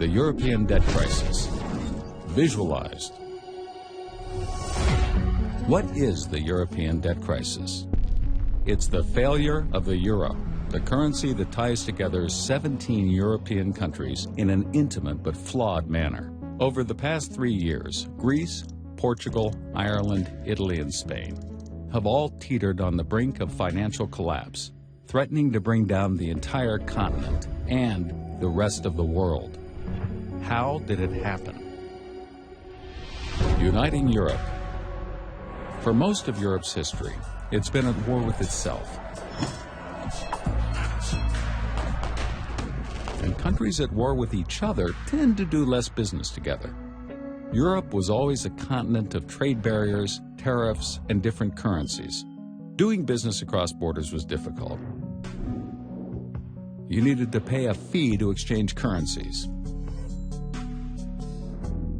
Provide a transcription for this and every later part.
the European debt crisis. Visualized. What is the European debt crisis? It's the failure of the euro, the currency that ties together 17 European countries in an intimate but flawed manner. Over the past 3 years, Greece, Portugal, Ireland, Italy, and Spain have all teetered on the brink of financial collapse, threatening to bring down the entire continent and the rest of the world. How did it happen? Uniting Europe. For most of Europe's history, it's been at war with itself. And countries at war with each other tend to do less business together. Europe was always a continent of trade barriers, tariffs, and different currencies. Doing business across borders was difficult. You needed to pay a fee to exchange currencies.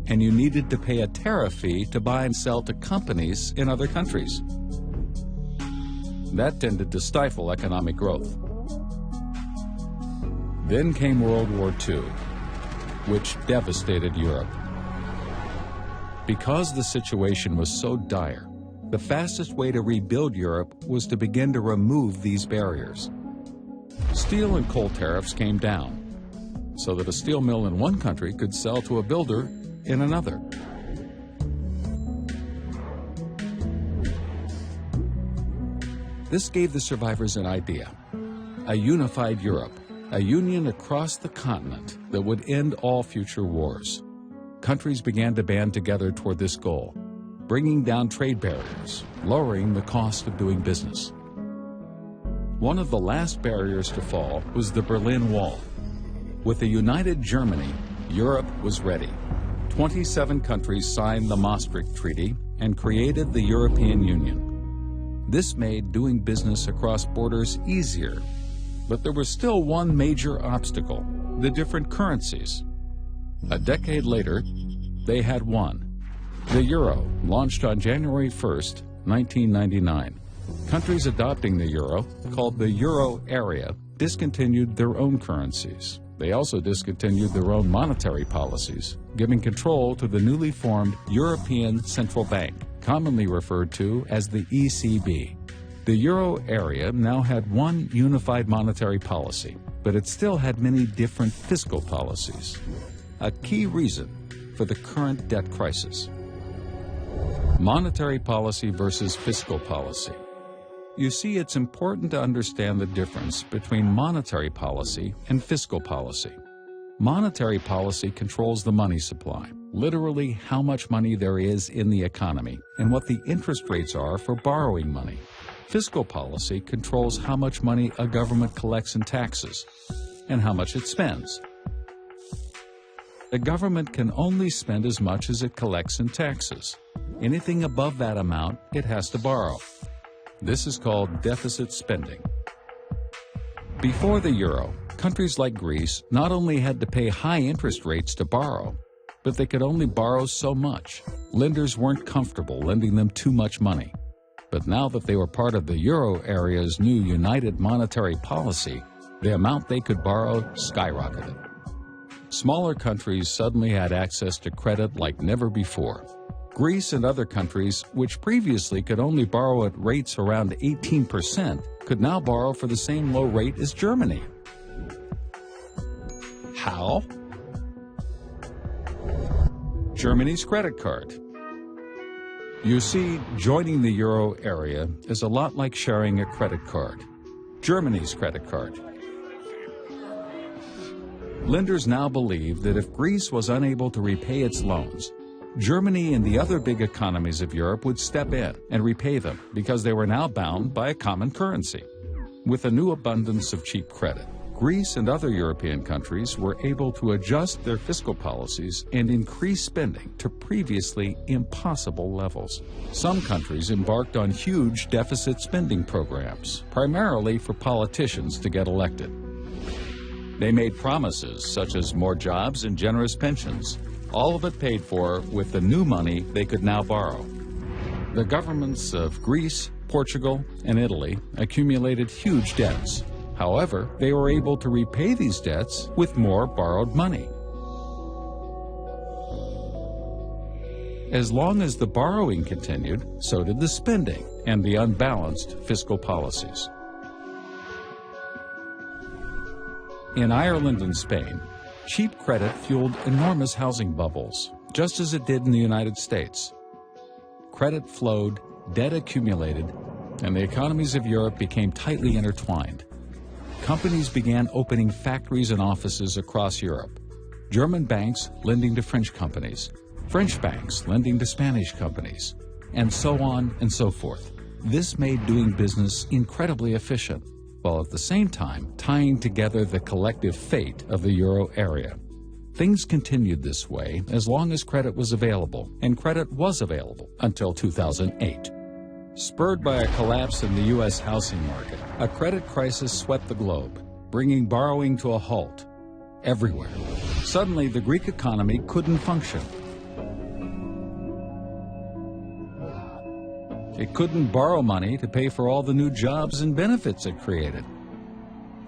And you needed to pay a tariff fee to buy and sell to companies in other countries. That tended to stifle economic growth. Then came World War II, which devastated Europe. Because the situation was so dire, the fastest way to rebuild Europe was to begin to remove these barriers. Steel and coal tariffs came down, so that a steel mill in one country could sell to a builder in another. This gave the survivors an idea: a unified Europe, a union across the continent that would end all future wars. Countries began to band together toward this goal, bringing down trade barriers, lowering the cost of doing business. One of the last barriers to fall was the Berlin Wall. With a united Germany, Europe was ready. 27 countries signed the Maastricht Treaty and created the European Union. This made doing business across borders easier, but there was still one major obstacle: the different currencies. A decade later, they had won. The euro launched on January 1st, 1999. Countries adopting the euro, called the euro area, discontinued their own currencies. They also discontinued their own monetary policies, giving control to the newly formed European Central Bank, commonly referred to as the ECB. The euro area now had one unified monetary policy, but it still had many different fiscal policies. A key reason for the current debt crisis. Monetary policy versus fiscal policy. You see, it's important to understand the difference between monetary policy and fiscal policy. Monetary policy controls the money supply, literally how much money there is in the economy and what the interest rates are for borrowing money. Fiscal policy controls how much money a government collects in taxes and how much it spends. The government can only spend as much as it collects in taxes. Anything above that amount, it has to borrow. This is called deficit spending. Before the euro, countries like Greece not only had to pay high interest rates to borrow, but they could only borrow so much. Lenders weren't comfortable lending them too much money. But now that they were part of the euro area's new united monetary policy, the amount they could borrow skyrocketed. Smaller countries suddenly had access to credit like never before. Greece and other countries, which previously could only borrow at rates around 18%, could now borrow for the same low rate as Germany. How? Germany's credit card. You see, joining the euro area is a lot like sharing a credit card. Germany's credit card. Lenders now believe that if Greece was unable to repay its loans, Germany and the other big economies of Europe would step in and repay them because they were now bound by a common currency. With a new abundance of cheap credit, Greece and other European countries were able to adjust their fiscal policies and increase spending to previously impossible levels. Some countries embarked on huge deficit spending programs, primarily for politicians to get elected. They made promises such as more jobs and generous pensions, all of it paid for with the new money they could now borrow. The governments of Greece, Portugal, and Italy accumulated huge debts. However, they were able to repay these debts with more borrowed money. As long as the borrowing continued, so did the spending and the unbalanced fiscal policies. In Ireland and Spain, cheap credit fueled enormous housing bubbles, just as it did in the United States. Credit flowed, debt accumulated, and the economies of Europe became tightly intertwined. Companies began opening factories and offices across Europe. German banks lending to French companies, French banks lending to Spanish companies, and so on and so forth. This made doing business incredibly efficient, while at the same time tying together the collective fate of the euro area. Things continued this way as long as credit was available, and credit was available until 2008. Spurred by a collapse in the U.S. housing market, a credit crisis swept the globe, bringing borrowing to a halt everywhere. Suddenly, the Greek economy couldn't function. It couldn't borrow money to pay for all the new jobs and benefits it created.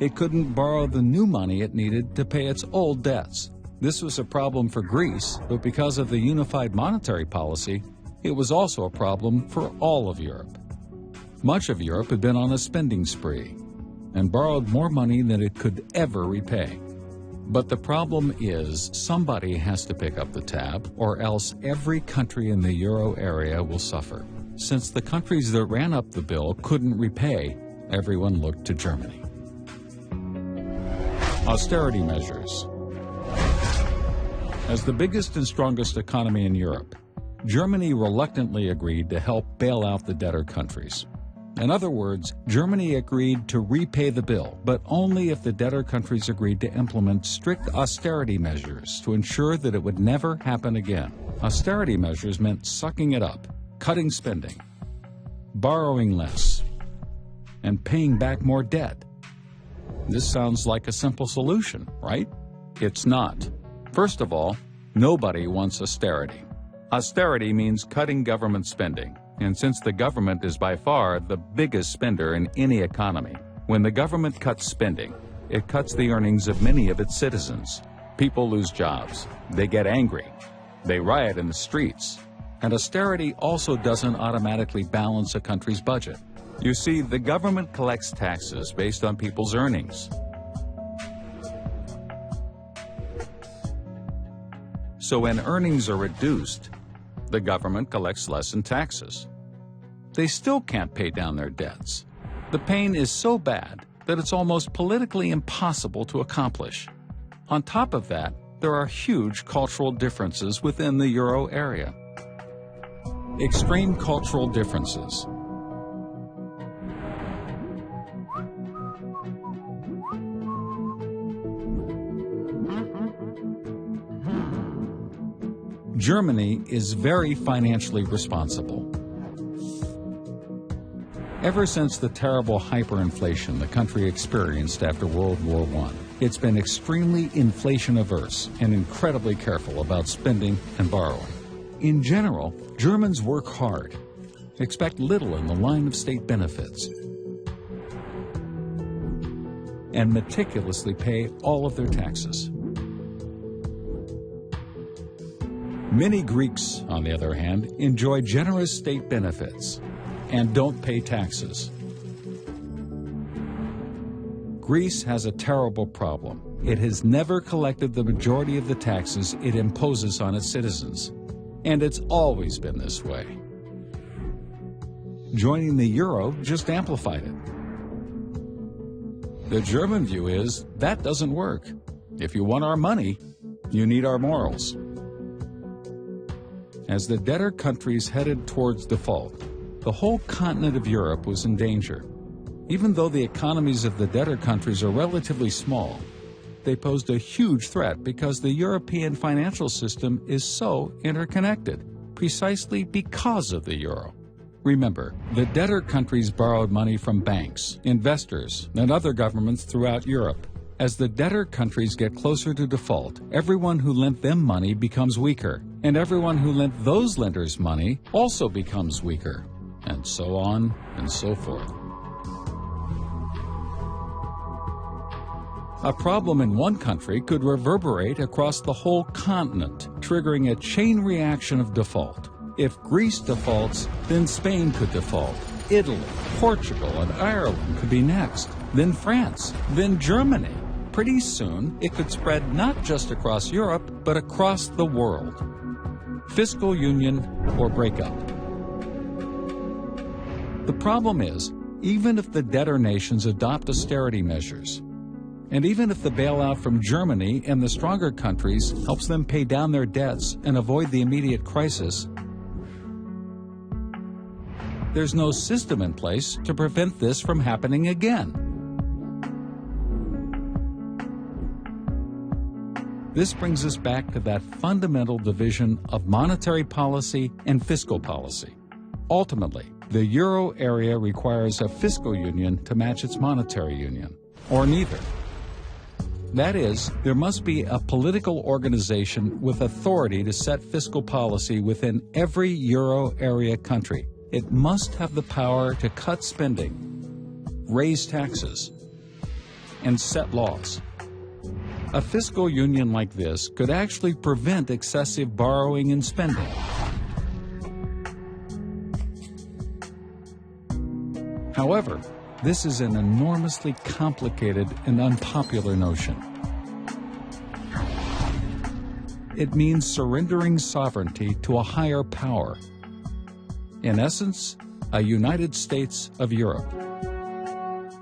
It couldn't borrow the new money it needed to pay its old debts. This was a problem for Greece, but because of the unified monetary policy, it was also a problem for all of Europe. Much of Europe had been on a spending spree and borrowed more money than it could ever repay. But the problem is somebody has to pick up the tab, or else every country in the euro area will suffer. Since the countries that ran up the bill couldn't repay, everyone looked to Germany. Austerity measures. As the biggest and strongest economy in Europe, Germany reluctantly agreed to help bail out the debtor countries. In other words, Germany agreed to repay the bill, but only if the debtor countries agreed to implement strict austerity measures to ensure that it would never happen again. Austerity measures meant sucking it up, cutting spending, borrowing less, and paying back more debt. This sounds like a simple solution, right? It's not. First of all, nobody wants austerity. Austerity means cutting government spending, and since the government is by far the biggest spender in any economy, when the government cuts spending, it cuts the earnings of many of its citizens. People lose jobs, they get angry, they riot in the streets, and austerity also doesn't automatically balance a country's budget. You see, the government collects taxes based on people's earnings. So when earnings are reduced, the government collects less in taxes. They still can't pay down their debts. The pain is so bad that it's almost politically impossible to accomplish. On top of that, there are huge cultural differences within the euro area. Extreme cultural differences. Germany is very financially responsible. Ever since the terrible hyperinflation the country experienced after World War I, it's been extremely inflation-averse and incredibly careful about spending and borrowing. In general, Germans work hard, expect little in the line of state benefits, and meticulously pay all of their taxes. Many Greeks, on the other hand, enjoy generous state benefits and don't pay taxes. Greece has a terrible problem. It has never collected the majority of the taxes it imposes on its citizens, and it's always been this way. Joining the euro just amplified it. The German view is that doesn't work. If you want our money, you need our morals. As the debtor countries headed towards default, the whole continent of Europe was in danger. Even though the economies of the debtor countries are relatively small, they posed a huge threat because the European financial system is so interconnected, precisely because of the euro. Remember, the debtor countries borrowed money from banks, investors, and other governments throughout Europe. As the debtor countries get closer to default, everyone who lent them money becomes weaker, and everyone who lent those lenders money also becomes weaker, and so on and so forth. A problem in one country could reverberate across the whole continent, triggering a chain reaction of default. If Greece defaults, then Spain could default. Italy, Portugal, and Ireland could be next. Then France, then Germany. Pretty soon, it could spread not just across Europe, but across the world. Fiscal union or breakup. The problem is, even if the debtor nations adopt austerity measures, and even if the bailout from Germany and the stronger countries helps them pay down their debts and avoid the immediate crisis, there's no system in place to prevent this from happening again. This brings us back to that fundamental division of monetary policy and fiscal policy. Ultimately, the euro area requires a fiscal union to match its monetary union, or neither. That is, there must be a political organization with authority to set fiscal policy within every euro area country. It must have the power to cut spending, raise taxes, and set laws. A fiscal union like this could actually prevent excessive borrowing and spending. However, this is an enormously complicated and unpopular notion. It means surrendering sovereignty to a higher power. In essence, a United States of Europe.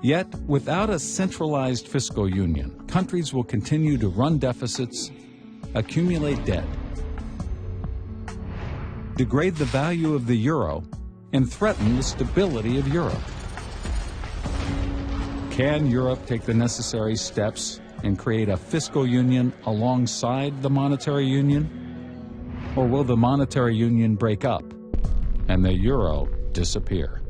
Yet, without a centralized fiscal union, countries will continue to run deficits, accumulate debt, degrade the value of the euro, and threaten the stability of Europe. Can Europe take the necessary steps and create a fiscal union alongside the monetary union? Or will the monetary union break up and the euro disappear?